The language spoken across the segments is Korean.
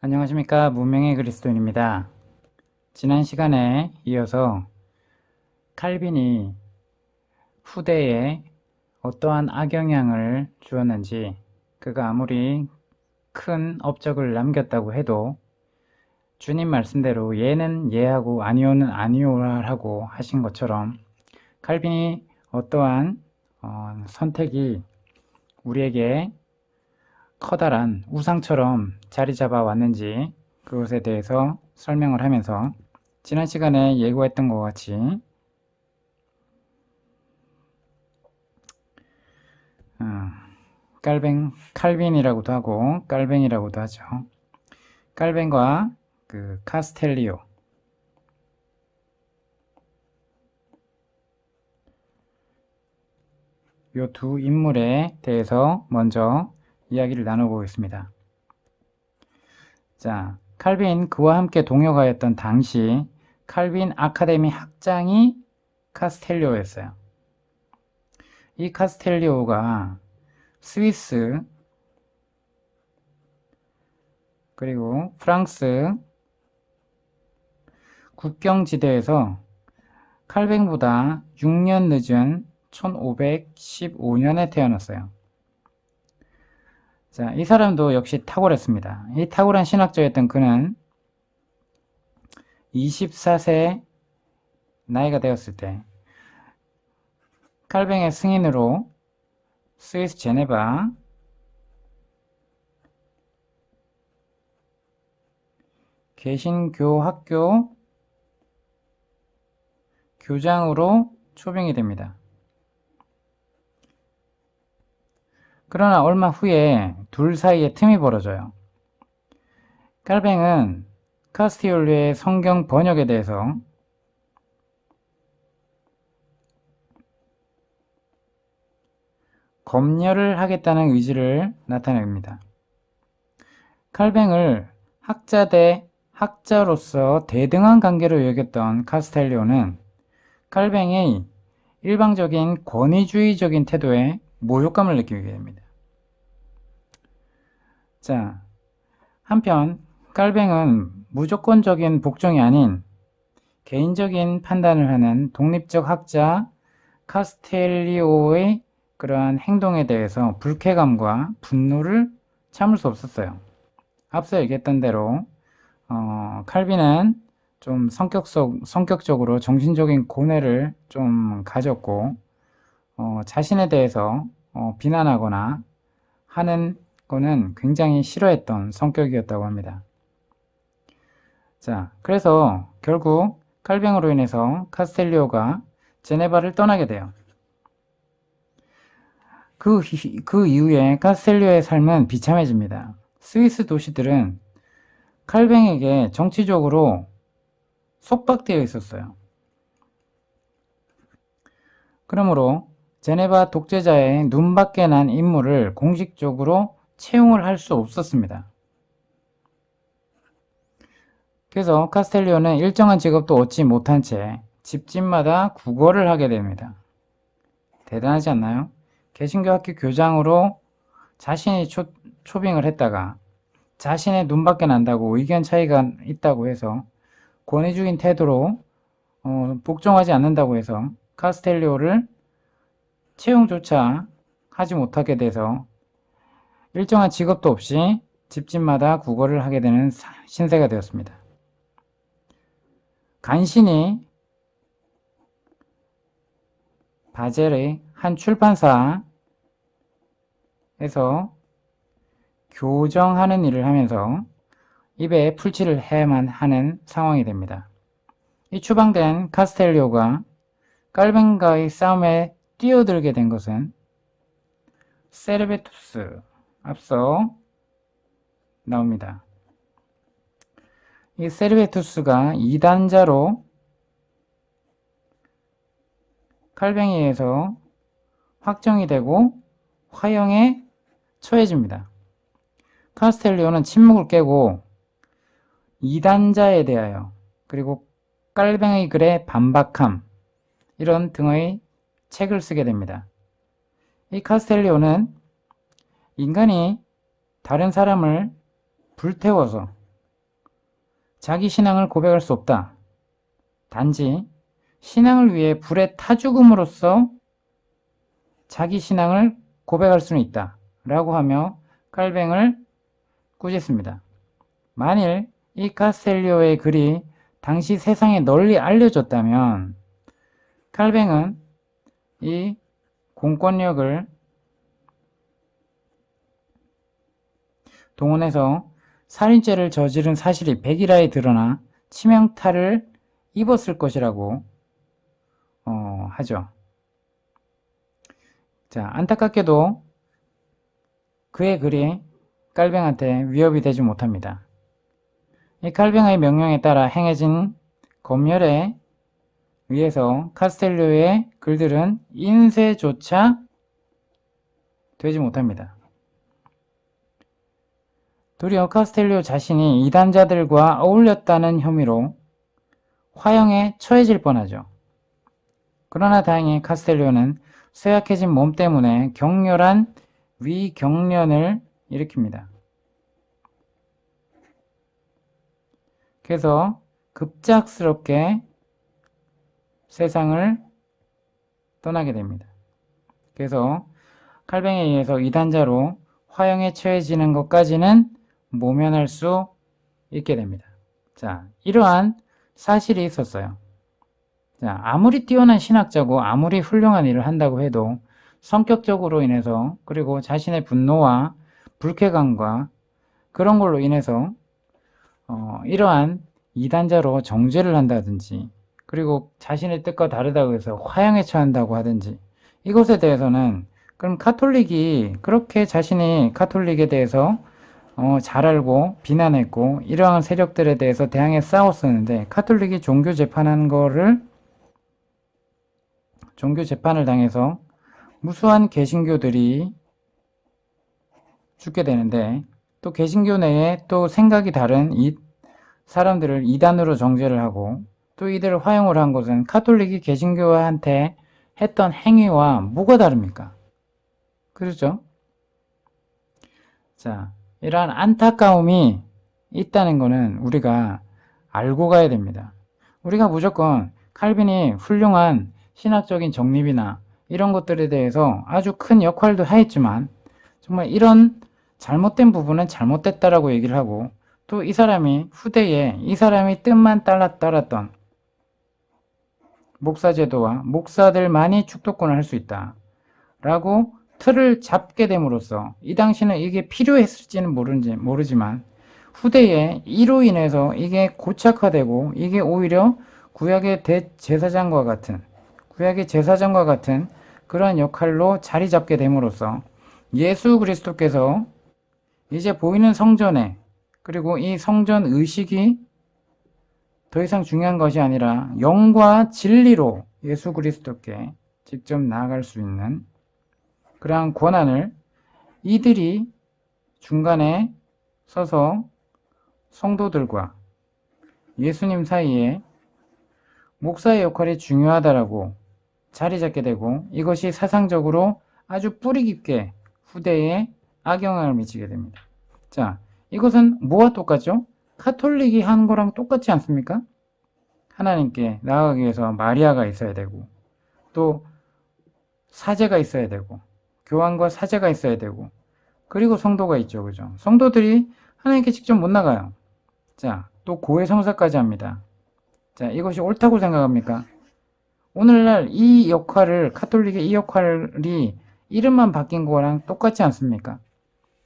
안녕하십니까. 문명의 그리스도인입니다. 지난 시간에 이어서 칼빈이 후대에 어떠한 악영향을 주었는지, 그가 아무리 큰 업적을 남겼다고 해도 주님 말씀대로 예는 예하고 아니오는 아니오라고 하신 것처럼 칼빈이 어떠한 선택이 우리에게 커다란 우상처럼 자리 잡아 왔는지, 그것에 대해서 설명을 하면서 지난 시간에 예고했던 것 같이 칼빈이라고도 하고 깔뱅이라고도 하죠. 깔뱅과 그 카스텔리오, 이 두 인물에 대해서 먼저 이야기를 나눠보겠습니다. 자, 칼빈 그와 함께 동역하였던 당시 칼빈 아카데미 학장이 카스텔리오였어요. 이 카스텔리오가 스위스 그리고 프랑스 국경지대에서 칼뱅보다 6년 늦은 1515년에 태어났어요. 자, 이 사람도 역시 탁월했습니다. 이 탁월한 신학자였던 그는 24세 나이가 되었을 때 칼뱅의 승인으로 스위스 제네바 개신교학교 교장으로 초빙이 됩니다. 그러나 얼마 후에 둘 사이에 틈이 벌어져요. 칼뱅은 카스티올리의 성경 번역에 대해서 검열을 하겠다는 의지를 나타냅니다. 칼뱅을 학자 대 학자로서 대등한 관계로 여겼던 카스텔리오는 칼뱅의 일방적인 권위주의적인 태도에 모욕감을 느끼게 됩니다. 자, 한편 칼뱅은 무조건적인 복종이 아닌 개인적인 판단을 하는 독립적 학자 카스텔리오의 그러한 행동에 대해서 불쾌감과 분노를 참을 수 없었어요. 앞서 얘기했던 대로 칼빈은 좀 성격적으로 정신적인 고뇌를 좀 가졌고 자신에 대해서 비난하거나 하는 거는 굉장히 싫어했던 성격이었다고 합니다. 자, 그래서 결국 칼뱅으로 인해서 카스텔리오가 제네바를 떠나게 돼요. 그 이후에 카스텔리오의 삶은 비참해집니다. 스위스 도시들은 칼뱅에게 정치적으로 속박되어 있었어요. 그러므로 제네바 독재자의 눈밖에 난 인물을 공식적으로 채용을 할 수 없었습니다. 그래서 카스텔리오는 일정한 직업도 얻지 못한 채 집집마다 구걸을 하게 됩니다. 대단하지 않나요? 개신교 학교 교장으로 자신이 초빙을 했다가 자신의 눈밖에 난다고 의견 차이가 있다고 해서 권위주의인 태도로 복종하지 않는다고 해서 카스텔리오를 채용조차 하지 못하게 돼서 일정한 직업도 없이 집집마다 구걸을 하게 되는 신세가 되었습니다. 간신히 바젤의 한 출판사에서 교정하는 일을 하면서 입에 풀칠을 해야만 하는 상황이 됩니다. 이 추방된 카스텔리오가 깔뱅과의 싸움에 뛰어들게 된 것은 세르베투스, 앞서 나옵니다. 이 세르베투스가 이단자로 칼뱅에 의해서 확정이 되고 화형에 처해집니다. 카스텔리오는 침묵을 깨고 이단자에 대하여 그리고 칼뱅의 글에 반박함 이런 등의 책을 쓰게 됩니다. 이 카스텔리오는 인간이 다른 사람을 불태워서 자기 신앙을 고백할 수 없다. 단지 신앙을 위해 불에 타 죽음으로써 자기 신앙을 고백할 수는 있다. 라고 하며 칼뱅을 꾸짖습니다. 만일 이 카스텔리오의 글이 당시 세상에 널리 알려졌다면 칼뱅은 이 공권력을 동원해서 살인죄를 저지른 사실이 백일하에 드러나 치명타를 입었을 것이라고 하죠. 자, 안타깝게도 그의 글이 칼뱅한테 위협이 되지 못합니다. 이 칼뱅의 명령에 따라 행해진 검열에 의해서 카스텔리오의 글들은 인쇄조차 되지 못합니다. 도리어 카스텔리오 자신이 이단자들과 어울렸다는 혐의로 화형에 처해질 뻔하죠. 그러나 다행히 카스텔리오는 쇠약해진 몸 때문에 격렬한 위경련을 일으킵니다. 그래서 급작스럽게 세상을 떠나게 됩니다. 그래서 칼뱅에 의해서 이단자로 화형에 처해지는 것까지는 모면할 수 있게 됩니다. 자, 이러한 사실이 있었어요. 자, 아무리 뛰어난 신학자고 아무리 훌륭한 일을 한다고 해도 성격적으로 인해서 그리고 자신의 분노와 불쾌감과 그런 걸로 인해서 이러한 이단자로 정죄를 한다든지 그리고 자신의 뜻과 다르다고 해서 화형에 처한다고 하든지 이것에 대해서는 그럼 카톨릭이 그렇게 자신이 카톨릭에 대해서 잘 알고 비난했고 이러한 세력들에 대해서 대항해 싸웠었는데 카톨릭이 종교 재판을 당해서 무수한 개신교들이 죽게 되는데 또 개신교 내에 또 생각이 다른 이 사람들을 이단으로 정죄를 하고 또 이들을 화형을 한 것은 카톨릭이 개신교한테 했던 행위와 뭐가 다릅니까? 그렇죠? 자, 이러한 안타까움이 있다는 것은 우리가 알고 가야 됩니다. 우리가 무조건 칼빈이 훌륭한 신학적인 정립이나 이런 것들에 대해서 아주 큰 역할도 하였지만 정말 이런 잘못된 부분은 잘못됐다라고 얘기를 하고 또 이 사람이 후대에 이 사람이 뜻만 따랐던 목사제도와 목사들만이 축도권을 할 수 있다 라고 틀을 잡게 됨으로써 이 당시는 이게 필요했을지는 모르지만 후대에 이로 인해서 이게 고착화되고 이게 오히려 구약의 제사장과 같은 그러한 역할로 자리 잡게 됨으로써 예수 그리스도께서 이제 보이는 성전에 그리고 이 성전 의식이 더 이상 중요한 것이 아니라 영과 진리로 예수 그리스도께 직접 나아갈 수 있는 그러한 권한을 이들이 중간에 서서 성도들과 예수님 사이에 목사의 역할이 중요하다라고 자리 잡게 되고 이것이 사상적으로 아주 뿌리 깊게 후대에 악영향을 미치게 됩니다. 자, 이것은 뭐와 똑같죠? 카톨릭이 한 거랑 똑같지 않습니까? 하나님께 나아가기 위해서 마리아가 있어야 되고 또 사제가 있어야 되고 교황과 사제가 있어야 되고 그리고 성도가 있죠. 그죠? 성도들이 하나님께 직접 못 나가요. 자, 또 고해 성사까지 합니다. 자, 이것이 옳다고 생각합니까? 오늘날 이 역할을 카톨릭의 이 역할이 이름만 바뀐 거랑 똑같지 않습니까?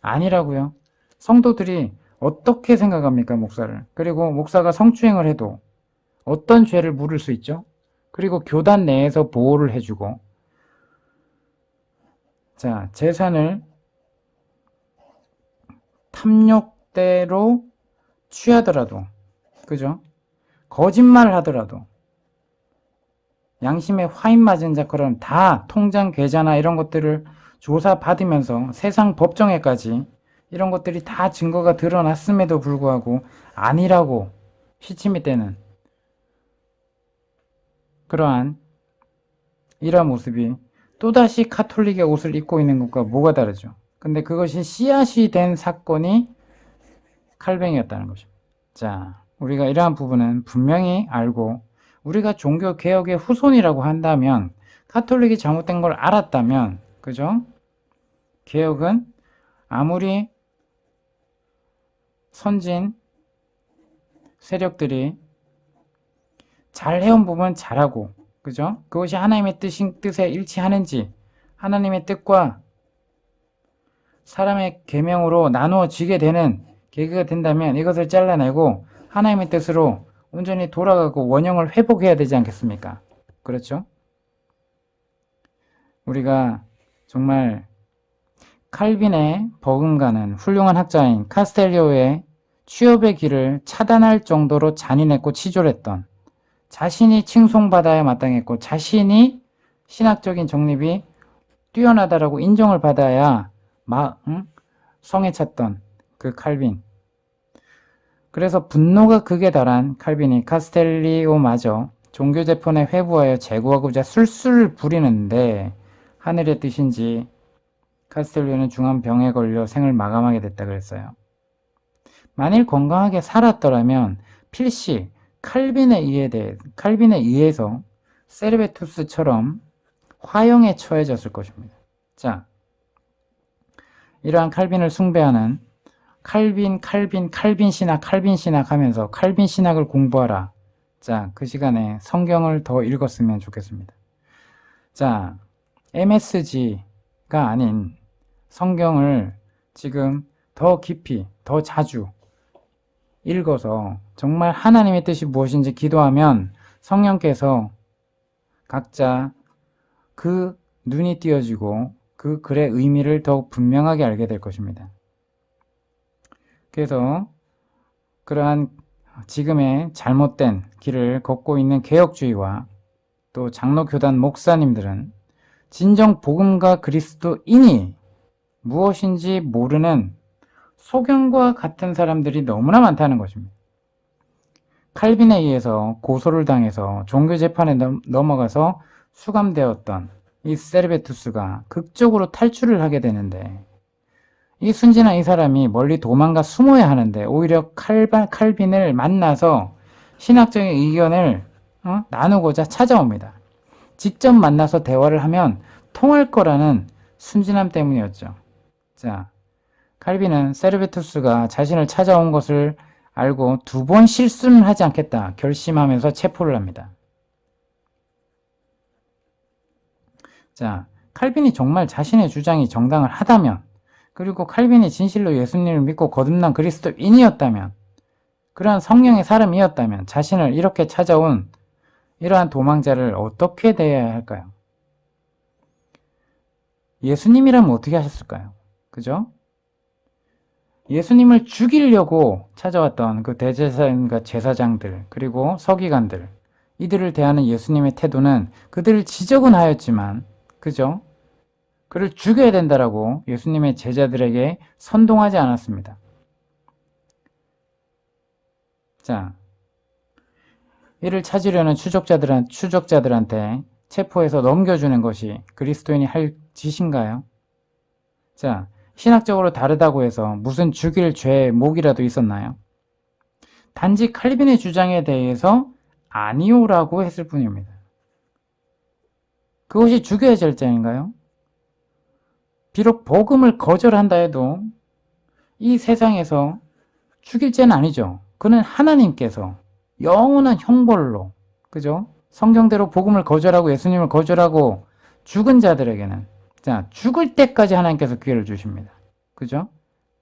아니라고요. 성도들이 어떻게 생각합니까, 목사를? 그리고 목사가 성추행을 해도 어떤 죄를 물을 수 있죠? 그리고 교단 내에서 보호를 해주고 자, 재산을 탐욕대로 취하더라도 그죠? 거짓말을 하더라도 양심에 화인 맞은 자처럼 다 통장 계좌나 이런 것들을 조사받으면서 세상 법정에까지 이런 것들이 다 증거가 드러났음에도 불구하고 아니라고 시침이 떼는 그러한 이러한 모습이 또다시 카톨릭의 옷을 입고 있는 것과 뭐가 다르죠? 근데 그것이 씨앗이 된 사건이 칼뱅이었다는 것입니다. 자, 우리가 이러한 부분은 분명히 알고, 우리가 종교 개혁의 후손이라고 한다면, 카톨릭이 잘못된 걸 알았다면, 그죠? 개혁은 아무리 선진 세력들이 잘 해온 부분 잘하고, 그죠? 그것이 하나님의 뜻에 일치하는지, 하나님의 뜻과 사람의 계명으로 나누어지게 되는 계기가 된다면 이것을 잘라내고 하나님의 뜻으로 온전히 돌아가고 원형을 회복해야 되지 않겠습니까? 그렇죠? 우리가 정말 칼빈의 버금가는 훌륭한 학자인 카스텔리오의 취업의 길을 차단할 정도로 잔인했고 치졸했던, 자신이 칭송받아야 마땅했고 자신이 신학적인 정립이 뛰어나다라고 인정을 받아야 성에 찼던 그 칼빈. 그래서 분노가 극에 달한 칼빈이 카스텔리오마저 종교 재판에 회부하여 제거하고자 술술을 부리는데 하늘의 뜻인지 카스텔리오는 중한 병에 걸려 생을 마감하게 됐다 그랬어요. 만일 건강하게 살았더라면 필시 칼빈에 의해서 세르베투스처럼 화형에 처해졌을 것입니다. 자, 이러한 칼빈을 숭배하는 칼빈 신학 하면서 칼빈 신학을 공부하라. 자, 그 시간에 성경을 더 읽었으면 좋겠습니다. 자, MSG가 아닌 성경을 지금 더 깊이, 더 자주 읽어서 정말 하나님의 뜻이 무엇인지 기도하면 성령께서 각자 그 눈이 띄어지고 그 글의 의미를 더욱 분명하게 알게 될 것입니다. 그래서 그러한 지금의 잘못된 길을 걷고 있는 개혁주의와 또 장로교단 목사님들은 진정 복음과 그리스도인이 무엇인지 모르는 소경과 같은 사람들이 너무나 많다는 것입니다. 칼빈에 의해서 고소를 당해서 종교재판에 넘어가서 수감되었던 이 세르베투스가 극적으로 탈출을 하게 되는데, 이 순진한 이 사람이 멀리 도망가 숨어야 하는데 오히려 칼빈을 만나서 신학적인 의견을 나누고자 찾아옵니다. 직접 만나서 대화를 하면 통할 거라는 순진함 때문이었죠. 자, 칼빈은 세르베투스가 자신을 찾아온 것을 알고 2번 실수는 하지 않겠다 결심하면서 체포를 합니다. 자, 칼빈이 정말 자신의 주장이 정당을 하다면, 그리고 칼빈이 진실로 예수님을 믿고 거듭난 그리스도인이었다면, 그러한 성령의 사람이었다면 자신을 이렇게 찾아온 이러한 도망자를 어떻게 대해야 할까요? 예수님이라면 어떻게 하셨을까요? 그죠? 예수님을 죽이려고 찾아왔던 그 대제사장과 제사장들, 그리고 서기관들, 이들을 대하는 예수님의 태도는 그들을 지적은 하였지만, 그죠? 그를 죽여야 된다라고 예수님의 제자들에게 선동하지 않았습니다. 자, 이를 찾으려는 추적자들한테 체포해서 넘겨주는 것이 그리스도인이 할 짓인가요? 자, 신학적으로 다르다고 해서 무슨 죽일 죄의 목이라도 있었나요? 단지 칼빈의 주장에 대해서 아니오라고 했을 뿐입니다. 그것이 죽여야 될 죄인가요? 비록 복음을 거절한다 해도 이 세상에서 죽일 죄는 아니죠. 그는 하나님께서 영원한 형벌로, 그죠? 성경대로 복음을 거절하고 예수님을 거절하고 죽은 자들에게는, 자, 죽을 때까지 하나님께서 기회를 주십니다. 그죠?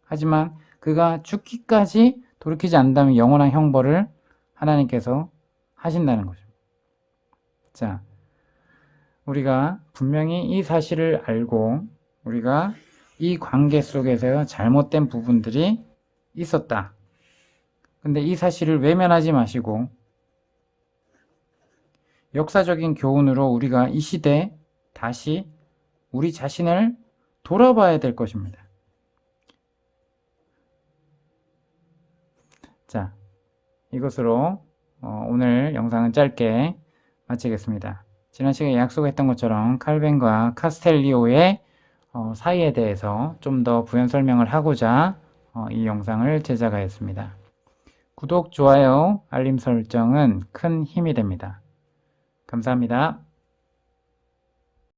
하지만 그가 죽기까지 돌이키지 않는다면 영원한 형벌을 하나님께서 하신다는 거죠. 자, 우리가 분명히 이 사실을 알고 우리가 이 관계 속에서 잘못된 부분들이 있었다. 근데 이 사실을 외면하지 마시고 역사적인 교훈으로 우리가 이 시대에 다시 우리 자신을 돌아봐야 될 것입니다. 자, 이것으로 오늘 영상은 짧게 마치겠습니다. 지난 시간에 약속했던 것처럼 칼빈과 카스텔리오의 사이에 대해서 좀 더 부연 설명을 하고자 이 영상을 제작하였습니다. 구독, 좋아요, 알림 설정은 큰 힘이 됩니다. 감사합니다.